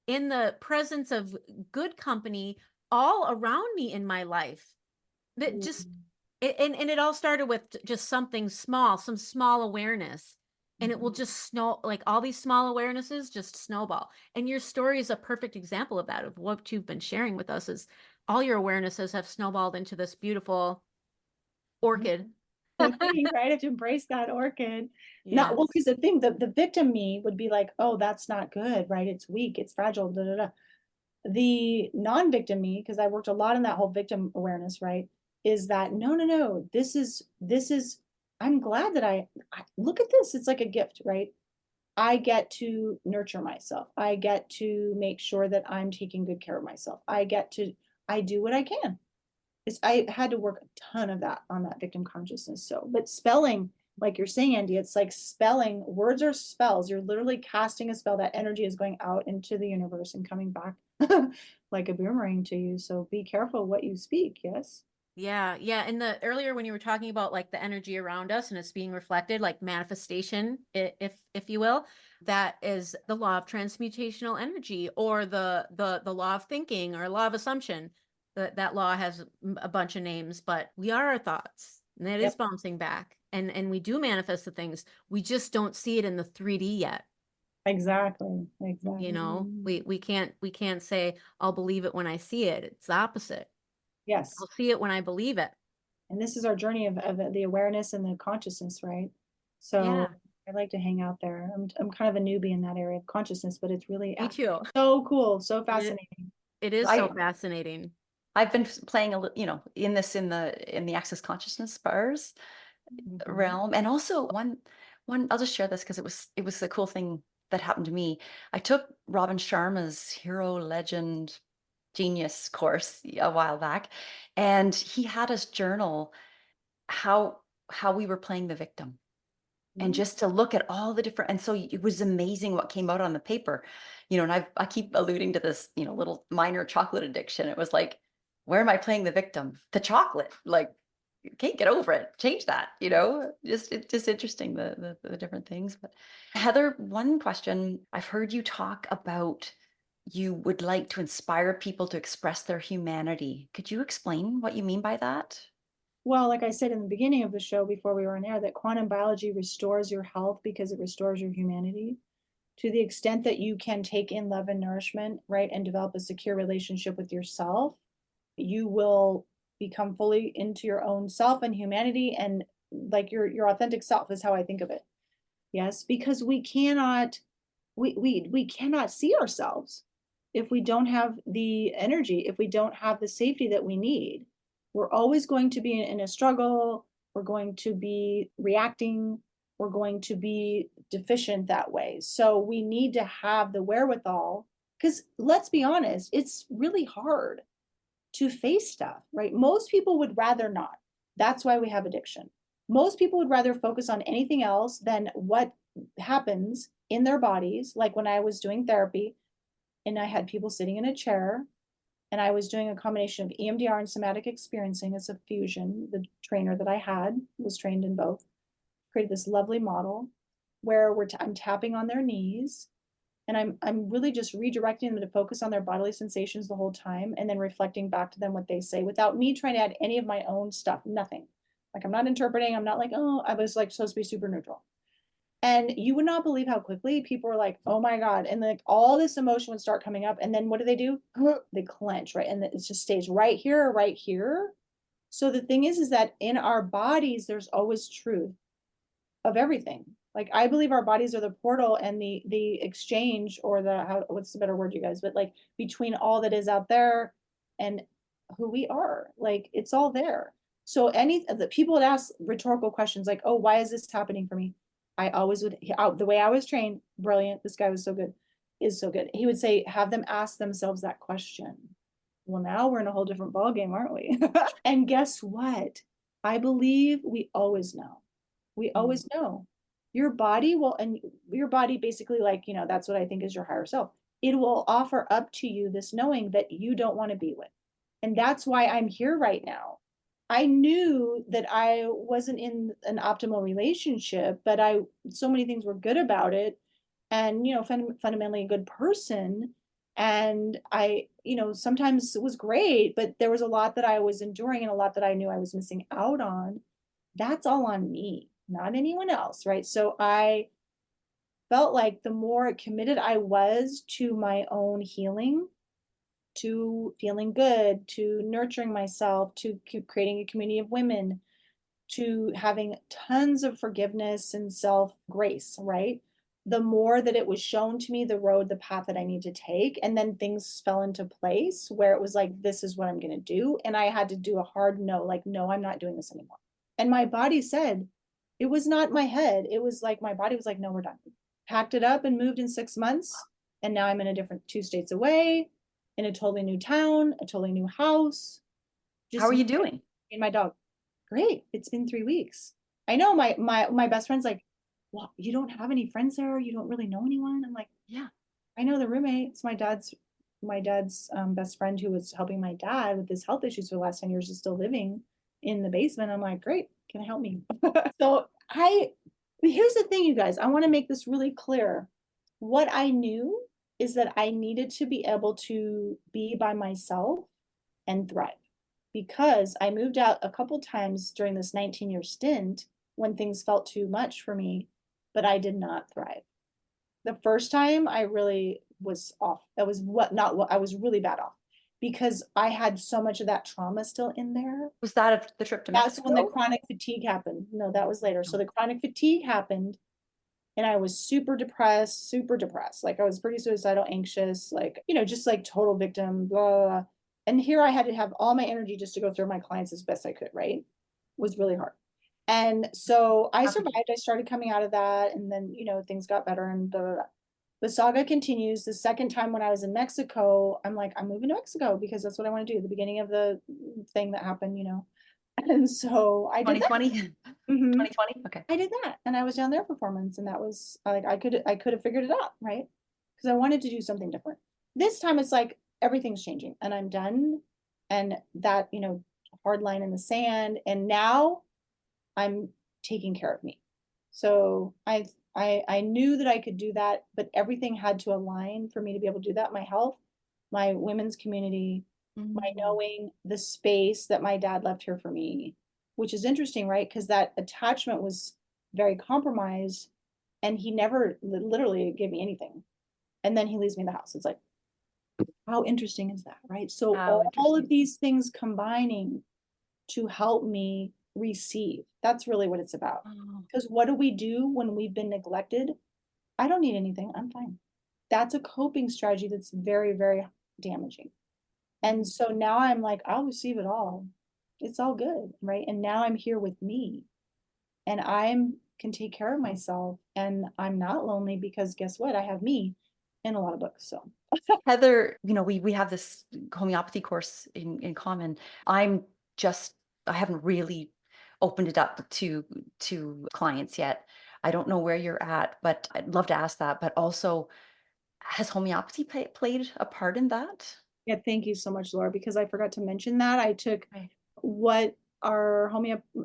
A: in the presence of good company all around me in my life. That just and it all started with just something small, some small awareness. And it will just like all these small awarenesses just snowball. And your story is a perfect example of that, of what you've been sharing with us. Is all your awarenesses have snowballed into this beautiful orchid.
C: you right, have to embrace that orchid. Not, well,
A: Yes.
C: because the thing, the victim me would be like, oh, that's not good, right? It's weak, it's fragile, da da da. The non-victim me, because I worked a lot in that whole victim awareness, right? Is that no, this is I'm glad that I look at this. It's like a gift, right? I get to nurture myself. I get to make sure that I'm taking good care of myself. I do what I can. I had to work a ton of that on that victim consciousness. So, but spelling, like you're saying, Andy, it's like spelling, words are spells. You're literally casting a spell. That energy is going out into the universe and coming back like a boomerang to you. So be careful what you speak. Yes.
A: Yeah, yeah. And the earlier when you were talking about like the energy around us and it's being reflected, like manifestation, if you will, that is the law of transmutational energy, or the law of thinking, or law of assumption. That law has a bunch of names, but we are our thoughts, and that is
C: Yep.
A: bouncing back, and we do manifest the things. We just don't see it in the 3D yet.
C: Exactly. Exactly.
A: We can't say I'll believe it when I see it. It's the opposite.
C: Yes.
A: I'll see it when I believe it.
C: And this is our journey of the awareness and the consciousness, right? So
A: Yeah,
C: I like to hang out there. I'm kind of a newbie in that area of consciousness, but it's really
A: me too.
C: so cool, so
A: It,
C: fascinating.
A: it is so
B: I
A: fascinating.
B: I've been playing in the access consciousness bars
A: Mhm.
B: realm, and also one I'll just share this because it was a cool thing that happened to me. I took Robin Sharma's Hero Legend Genius course a while back, and he had us journal how we were playing the victim, and
C: Mhm.
B: just to look at all the different, and so it was amazing what came out on the paper. And I keep alluding to this, little minor chocolate addiction. It was like, where am I playing the victim? The chocolate, like, can't get over it, change that. It's just interesting, the different things. But Heather, one question: I've heard you talk about, you would like to inspire people to express their humanity. Could you explain what you mean by that?
C: Well, like I said in the beginning of the show before we were on air, that quantum biology restores your health because it restores your humanity. to the extent that you can take in love and nourishment, right, and develop a secure relationship with yourself, you will become fully into your own self and humanity, and like your authentic self is how I think of it. Yes, because we cannot see ourselves if we don't have the energy, if we don't have the safety that we need. We're always going to be in a struggle. We're going to be reacting. We're going to be deficient that way. So we need to have the wherewithal, because let's be honest, it's really hard to face stuff, right? Most people would rather not. That's why we have addiction. Most people would rather focus on anything else than what happens in their bodies. Like when I was doing therapy and I had people sitting in a chair and I was doing a combination of EMDR and somatic experiencing as a fusion. The trainer that I had was trained in both, created this lovely model where I'm tapping on their knees, and I'm really just redirecting them to focus on their bodily sensations the whole time, and then reflecting back to them what they say without me trying to add any of my own stuff, nothing. Like I'm not interpreting, I'm not like, oh, I was like supposed to be super neutral. And you would not believe how quickly people were like, oh my God. And like all this emotion would start coming up. And then what do? They clench, right? And it just stays right here, right here. So the thing is that in our bodies, there's always truth of everything. Like I believe our bodies are the portal and the exchange, or what's the better word, you guys, but like between all that is out there and who we are. Like it's all there. So the people would ask rhetorical questions like, oh, why is this happening for me? I always would, the way I was trained, brilliant, this guy was so good, is so good. He would say, have them ask themselves that question. Well, now we're in a whole different ballgame, aren't we? And guess what? I believe we always know. We always know. Your body will, and your body basically, like, that's what I think is your higher self. It will offer up to you this knowing that you don't want to be with. And that's why I'm here right now. I knew that I wasn't in an optimal relationship, but so many things were good about it. And, fundamentally a good person. And I, sometimes it was great, but there was a lot that I was enduring and a lot that I knew I was missing out on. That's all on me, not anyone else, right? So I felt like the more committed I was to my own healing, to feeling good, to nurturing myself, to creating a community of women, to having tons of forgiveness and self-grace, right? The more that it was shown to me the path that I need to take. And then things fell into place where it was like, this is what I'm going to do. And I had to do a hard no, like, no, I'm not doing this anymore. And my body said, it was not my head. It was like, my body was like, no, we're done. Packed it up and moved in 6 months. And now I'm in a different 2 states away, in a totally new town, a totally new house.
B: How are you doing?
C: And my dog. Great. It's been 3 weeks. I know my best friend's like, well, you don't have any friends there. You don't really know anyone. I'm like, yeah, I know the roommate. It's my dad's best friend who was helping my dad with his health issues for the last 10 years, is still living in the basement. I'm like, great. Can I help me? So here's the thing, you guys, I want to make this really clear. What I knew is that I needed to be able to be by myself and thrive, because I moved out a couple times during this 19-year stint when things felt too much for me, but I did not thrive. The first time I really was off. That was I was really bad off, because I had so much of that trauma still in there.
B: Was that the trip to Mexico?
C: That's when the chronic fatigue happened. No, that was later. So the chronic fatigue happened and I was super depressed. Like I was pretty suicidal, anxious, like, just like total victim, blah, blah, blah. And here I had to have all my energy just to go through my clients as best I could, right? It was really hard. And so I survived. I started coming out of that, and then, things got better, and blah, blah, blah. The saga continues. The second time when I was in Mexico, I'm like, I'm moving to Mexico because that's what I want to do. The beginning of the thing that happened, And so I did
B: 2020? 2020? Okay.
C: I did that. And I was down there for 4 months, and that was like, I could have figured it out, right? Because I wanted to do something different. This time it's like everything's changing and I'm done. And that, hard line in the sand. And now I'm taking care of me. So I knew that I could do that, but everything had to align for me to be able to do that. My health, my women's community, my knowing the space that my dad left here for me, which is interesting, right? Because that attachment was very compromised. and he never literally gave me anything. And then he leaves me in the house. It's like, how interesting is that, right? So
B: How
C: all of
B: interesting.
C: these things combining to help me receive. That's really what it's about.
B: Oh,
C: Because what do we do when we've been neglected? I don't need anything. I'm fine. That's a coping strategy that's very, very damaging. And so now I'm like, I'll receive it all. It's all good, right? And now I'm here with me, and I'm can take care of myself, and I'm not lonely because guess what? I have me and a lot of books. So
B: Heather, we have this homeopathy course in common. I'm just I haven't really opened it up to clients yet. I don't know where you're at, but I'd love to ask that. But also, has homeopathy played a part in that?
C: yeah, thank you so much, Laura, because I forgot to mention that. I took
B: Right.
C: what our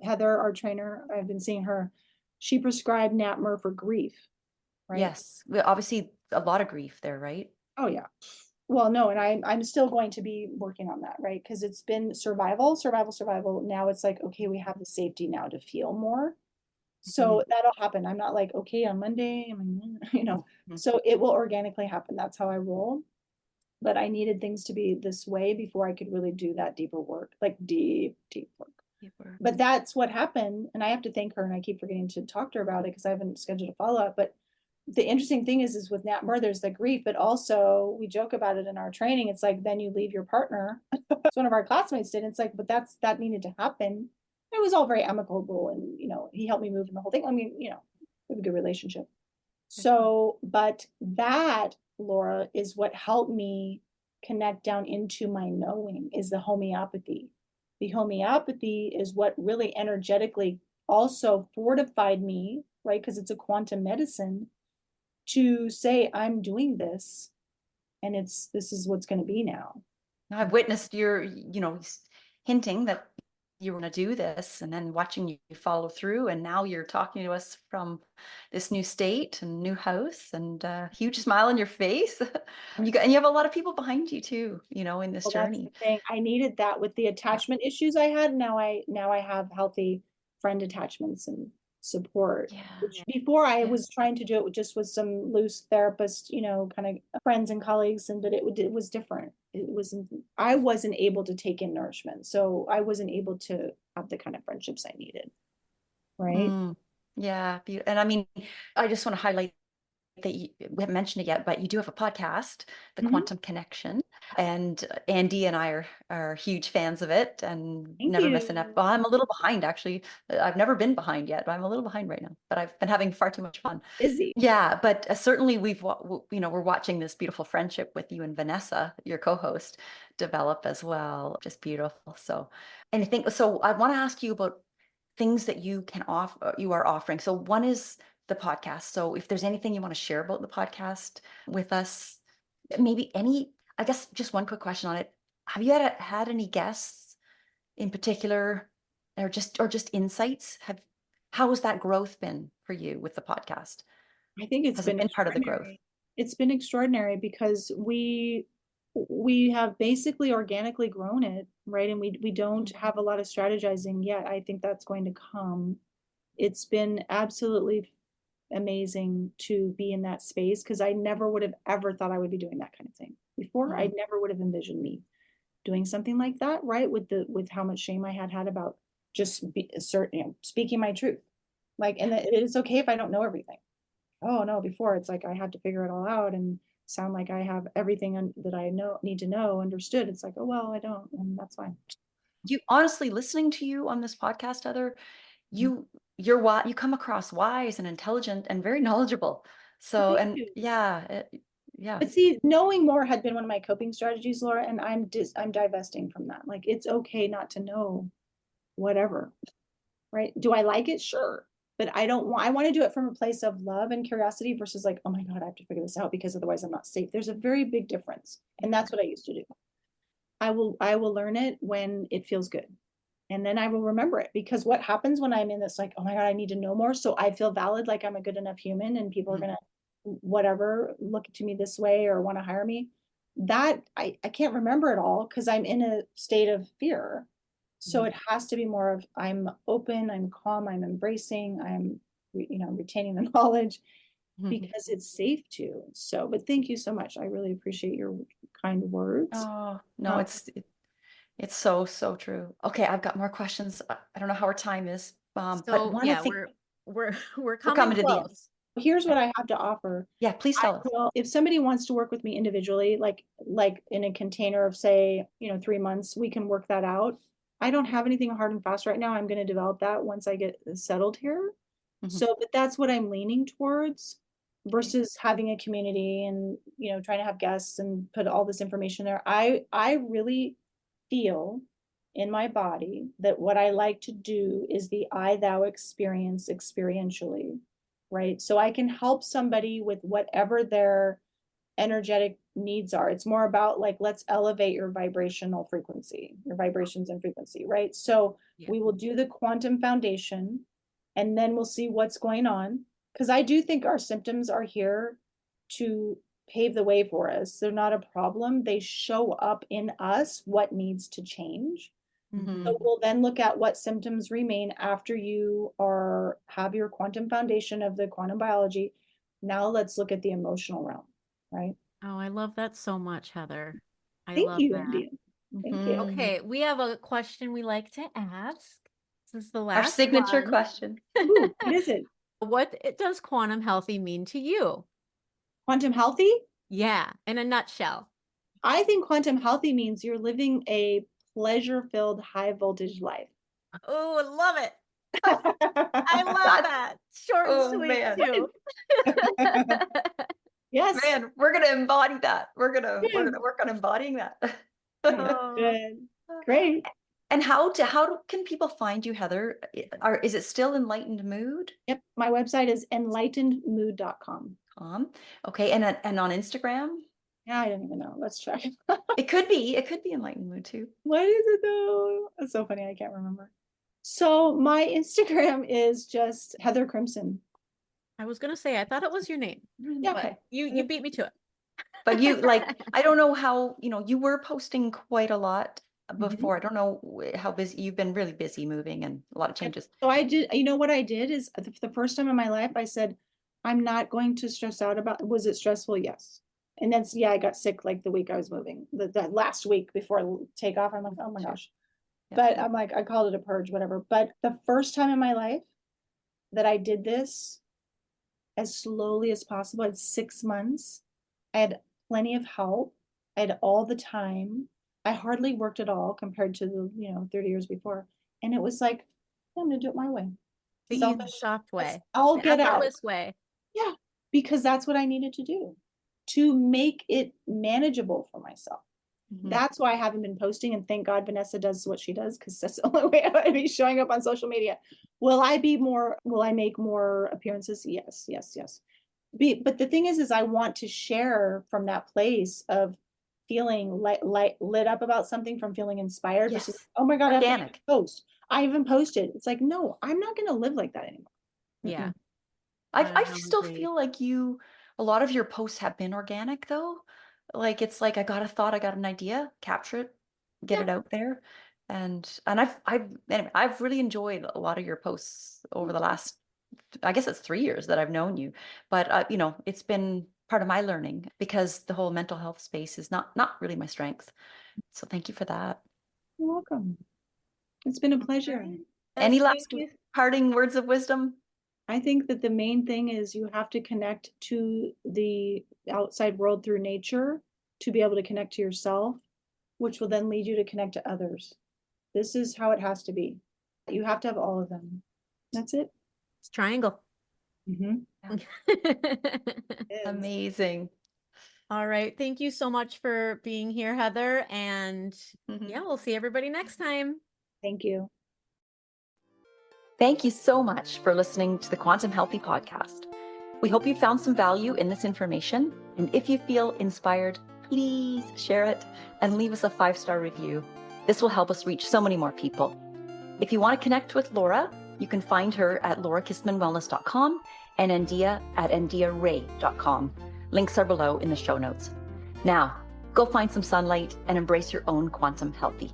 C: Heather, our trainer, I've been seeing her, she prescribed Natmer for grief, right?
B: Yes. Well, obviously, a lot of grief there, right?
C: Oh yeah. Well, no, and I'm still going to be working on that, right? Because it's been survival, survival, survival. Now it's like, okay, we have the safety now to feel more.
B: Mhm.
C: So that'll happen. I'm not like, okay, on Monday,
B: Mhm.
C: so it will organically happen. That's how I roll. But I needed things to be this way before I could really do that deeper work, like deep, deep work.
B: It worked.
C: But that's what happened. And I have to thank her, and I keep forgetting to talk to her about it because I haven't scheduled a follow-up. But the interesting thing is with Nat Mur, there's the grief, but also we joke about it in our training. It's like, then you leave your partner. It's one of our classmates did. It's like, but that needed to happen. It was all very amicable, and he helped me move in the whole thing. I mean, we have a good relationship. So, but that, Laura, is what helped me connect down into my knowing is the homeopathy. The homeopathy is what really energetically also fortified me, right? Because it's a quantum medicine to say, I'm doing this, and this is what's going to be now.
B: I've witnessed your, hinting that you were going to do this and then watching you follow through. And now you're talking to us from this new state and new house and a huge smile on your face. And you have a lot of people behind you too, in this
C: Well, that's the
B: journey.
C: thing. I needed that with the
B: Yeah.
C: attachment issues I had. Now I have healthy friend attachments and support.
B: Yeah.
C: Which before I
B: Yeah.
C: was trying to do it just with some loose therapist, kind of friends and colleagues, but it was different. I wasn't able to take in nourishment, so I wasn't able to have the kind of friendships I needed. Right?
B: Mm. Yeah. And I mean, I just want to highlight that we haven't mentioned it yet, but you do have a podcast, The
C: Mhm.
B: Quantum Connection, and Andy and I are huge fans of it and
C: Thank
B: never miss an
C: you.
B: ep. Well, I'm a little behind actually. I've never been behind yet, but I'm a little behind right now. But I've been having far too much fun.
C: Busy.
B: Yeah, but certainly we're watching this beautiful friendship with you and Vanessa, your co-host, develop as well. Just beautiful. So, and I think so. I want to ask you about things that you can offer, you are offering. So one is the podcast. So if there's anything you want to share about the podcast with us, maybe I guess just one quick question on it. Have you had any guests in particular or just insights? How has that growth been for you with the podcast?
C: I think it's
B: Has it
C: been
B: been part of the growth?
C: extraordinary. It's been extraordinary because we have basically organically grown it, right? And we don't have a lot of strategizing yet. I think that's going to come. It's been absolutely amazing to be in that space because I never would have ever thought I would be doing that kind of thing before. I
B: Mm.
C: never would have envisioned me doing something like that, right? With how much shame I had about just speaking my truth. Like, and
B: Yeah.
C: it's okay if I don't know everything. Oh no, before it's like I had to figure it all out and sound like I have everything that I need to know understood. It's like, oh well, I don't, and that's fine.
B: You honestly listening to you on this podcast, Heather, you come across wise and intelligent and very knowledgeable.
C: Well,
B: So,
C: thank
B: and
C: you.
B: yeah, yeah.
C: But see, knowing more had been one of my coping strategies, Laura, and I'm divesting from that. Like it's okay not to know whatever, right? Do I like it? Sure. But I want to do it from a place of love and curiosity versus like, oh my God, I have to figure this out because otherwise I'm not safe. There's a very big difference. And that's what I used to do. I will learn it when it feels good. And then I will remember it because what happens when I'm in this like, oh my God, I need to know more. So I feel valid, like I'm a good enough human and people are
B: Mhm.
C: gonna whatever look to me this way or want to hire me. That I can't remember it all because I'm in a state of fear. So
B: Mhm.
C: it has to be more of I'm open, I'm calm, I'm embracing, I'm retaining the knowledge. because it's safe to. So, but thank you so much. I really appreciate your kind words.
B: Oh, no,
C: Um,
B: it's so, so true. Okay, I've got more questions. I don't know how our time is. But
A: So
B: one
A: yeah,
B: thing,
A: we're
B: we're
A: coming
B: coming to the end.
A: close.
C: Here's what I have to offer.
B: Yeah, please tell us.
C: Well, if somebody wants to work with me individually, like in a container of say, 3 months, we can work that out. I don't have anything hard and fast right now. I'm going to develop that once I get settled here.
B: Mhm.
C: So, but that's what I'm leaning towards versus having a community and, trying to have guests and put all this information there. I really feel in my body that what I like to do is the I thou experience experientially, right? So I can help somebody with whatever their energetic needs are. It's more about like, let's elevate your vibrational frequency, your vibrations and frequency, right? So
A: Yeah.
C: we will do the quantum foundation and then we'll see what's going on. Because I do think our symptoms are here to pave the way for us. They're not a problem. They show up in us what needs to change.
B: Mhm.
C: So we'll then look at what symptoms remain after you have your quantum foundation of the quantum biology. Now let's look at the emotional realm, right?
A: Oh, I love that so much, Heather. I
C: Thank
A: love
C: you,
A: that.
C: Andeea. Thank
B: Mhm.
C: you.
A: Okay, we have a question we like to ask. This is the
B: Our
A: last
B: signature
A: one.
B: question.
C: Ooh, what is it?
A: What does quantum healthy mean to you?
C: Quantum healthy?
A: Yeah, in a nutshell.
C: I think quantum healthy means you're living a pleasure-filled high voltage life.
A: Oh, I love it. I love that. Short and
B: Oh,
A: sweet
B: man.
A: too.
C: Yes.
B: Man, we're gonna embody that. We're gonna
C: Good.
B: work on embodying that.
A: Oh,
C: Good. Great.
B: And how can people find you, Heather? Is it still Enlightened Mood?
C: Yep. My website is enlightenedmood.com.
B: Okay, and on Instagram?
C: Yeah, I don't even know. Let's check.
B: It could be Enlightened Mood too.
C: What is it though? It's so funny. I can't remember. So my Instagram is just Heather Crimson.
A: I was gonna say I thought it was your name,
C: Yeah,
A: but
C: okay.
A: you beat me to it.
B: But you I don't know how, you were posting quite a lot before. I don't know how busy you've been. Really busy moving and a lot of changes.
C: So I did, what I did is the first time in my life, I said, I'm not going to stress out about, was it stressful? Yes. And then, yeah, I got sick like the week I was moving, the last week before takeoff. I'm like, oh my
B: Sure.
C: gosh.
B: Yeah.
C: But I'm like, I called it a purge, whatever. But the first time in my life that I did this as slowly as possible, I had 6 months. I had plenty of help. I had all the time. I hardly worked at all compared to the 30 years before. And it was like, I'm gonna do it my way.
A: The
C: Selfish.
A: soft way,
C: I'll
A: the
C: get out.
A: effortless way.
C: Yeah, because that's what I needed to do to make it manageable for myself.
B: Mhm.
C: That's why I haven't been posting, and thank God Vanessa does what she does, because that's the only way I would be showing up on social media. Will I make more appearances? Yes, yes, yes. But the thing is I want to share from that place of feeling lit up about something, from feeling inspired versus,
B: Yes.
C: oh my God, I have to
B: Organic.
C: post. I haven't posted. It's like, no, I'm not gonna live like that anymore.
A: Yeah.
B: I
A: I
B: still
A: agree.
B: feel like a lot of your posts have been organic though. Like it's like I got a thought, I got an idea, capture it, get
C: Yeah.
B: it out there. And anyway, I've really enjoyed a lot of your posts over the last, I guess it's 3 years that I've known you. But it's been part of my learning because the whole mental health space is not really my strength. So thank you for that.
C: You're welcome. It's been a pleasure.
A: Yes,
B: Any
A: thank
B: last
A: you.
B: parting words of wisdom?
C: I think that the main thing is you have to connect to the outside world through nature to be able to connect to yourself, which will then lead you to connect to others. This is how it has to be. You have to have all of them. That's it.
A: It's triangle.
C: Mhm.
B: Amazing.
A: All right. Thank you so much for being here, Heather. And
B: Mhm.
A: yeah, we'll see everybody next time.
C: Thank you.
B: Thank you so much for listening to the Quantum Healthy podcast. We hope you found some value in this information. And if you feel inspired, please share it and leave us a 5-star review. This will help us reach so many more people. If you want to connect with Laura, you can find her at laurakissmannwellness.com and Andeea at andeearay.com. Links are below in the show notes. Now, go find some sunlight and embrace your own quantum healthy.